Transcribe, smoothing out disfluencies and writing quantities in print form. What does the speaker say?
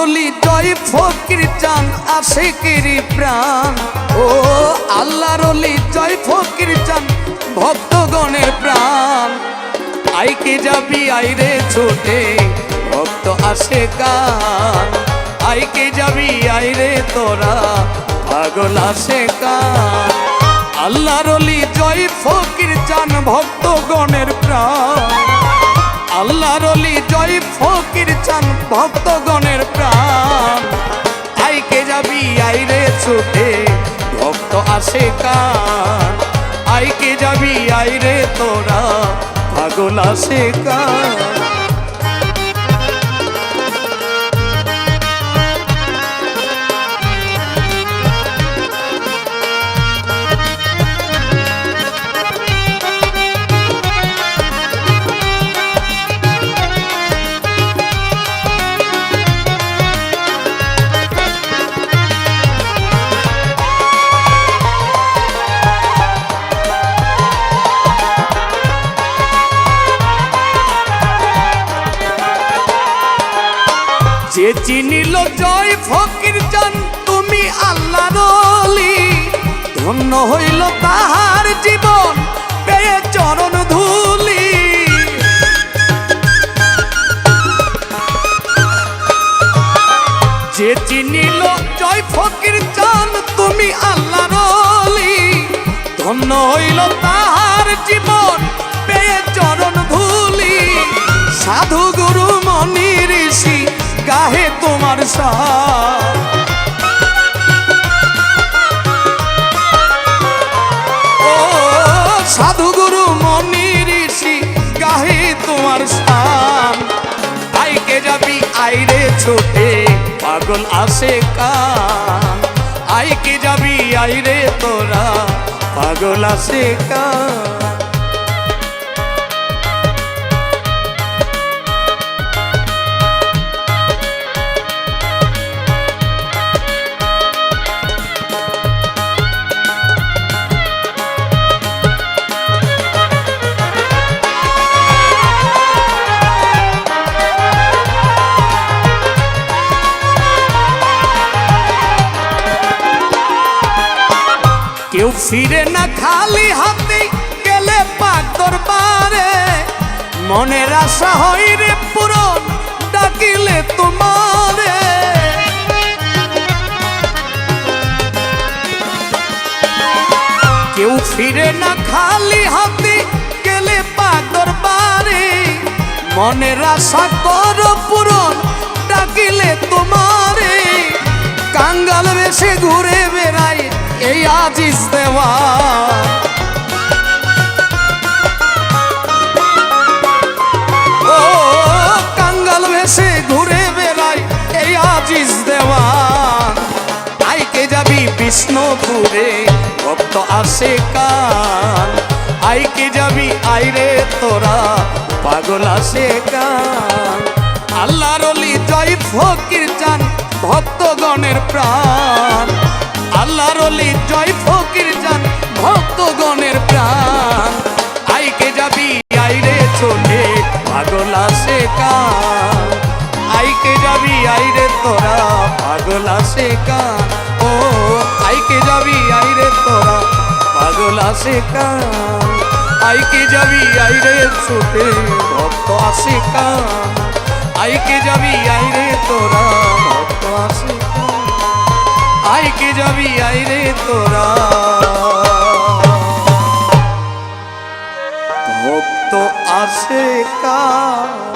অলি জয় ফকির চান আশিকেরি প্রাণ। ও আল্লাহর অলি জয় ফকির চান ভক্তগণের প্রাণ। আইকে যাবি আইরে ছোটে ভক্ত আসে কান। আইকে যাবি আইরে তোরা পাগল আসে কান। আল্লাহর অলি জয় ফকির চান ভক্তগণের প্রাণ। আল্লাহর অলি জয় ফকির চান ভক্তগণের প্রাণ। আইকে যাবি আইরে ছুটে ভক্ত আসে কান। আইকে যাবি আইরে তোরা পাগল আসে কান। যে চিনিল জয় ফকির চান তুমি আল্লাহর অলি, ধন্য হইল তাহার জীবন পেয়ে চরণ ধুলি। যে চিনিল জয় ফকির চান তুমি আল্লাহর অলি, ধন্য হইল তাহার জীবন পেয়ে চরণ ধুলি। সাধু গুরু মনি ঋষি গাহে তোমার সাথ। ও সাধু গুরু মনি ঋষি গাহে তোমার সাথ। আইকে যাবি আইরে ছোটে পাগল আসে কান। আইকে যাবি আইরে তোরা পাগল আসে কান। কেউ ফিরে না খালি হাতে গেলে পাক দরবারে। মনের আশা হয় রে পূরণ ডাকিলে তোমারে। কেউ ফিরে না খালি হাতে গেলে পাক দরবারে। মনের আশা করো পূরণ ডাকিলে তোমারে। কাঙ্গাল বেশে ঘুরে বেড়ায় এই আজিজ দেওয়া। ও কাঙ্গাল বেশে ঘুরে বেড়ায় এই আজিজ দেওয়া। আইকে যাবি বিষ্ণুপুরে ভক্ত আসে কান। আইকে যাবি আইরে তোরা পাগল আসে কান। আল্লাহর অলি জয় ফকির চান ভক্তগণের প্রাণ। আল্লাহর অলি জয় ফকির চান ভক্তগণের প্রাণ। আইকে যাবি আইরে চলে পাগল আসে কান। আইকে যাবি আইরে তোরা পাগল আসে কান। ও আইকে যাবি আইরে তোরা পাগল আসে কান। আইকে যাবি আইরে ছুটে ভক্ত আসে কান। আইকে যাবি আইরে তোরা ভক্ত আসে কান। আইকে যাবি আইরে তোরা ভক্ত আসে কান।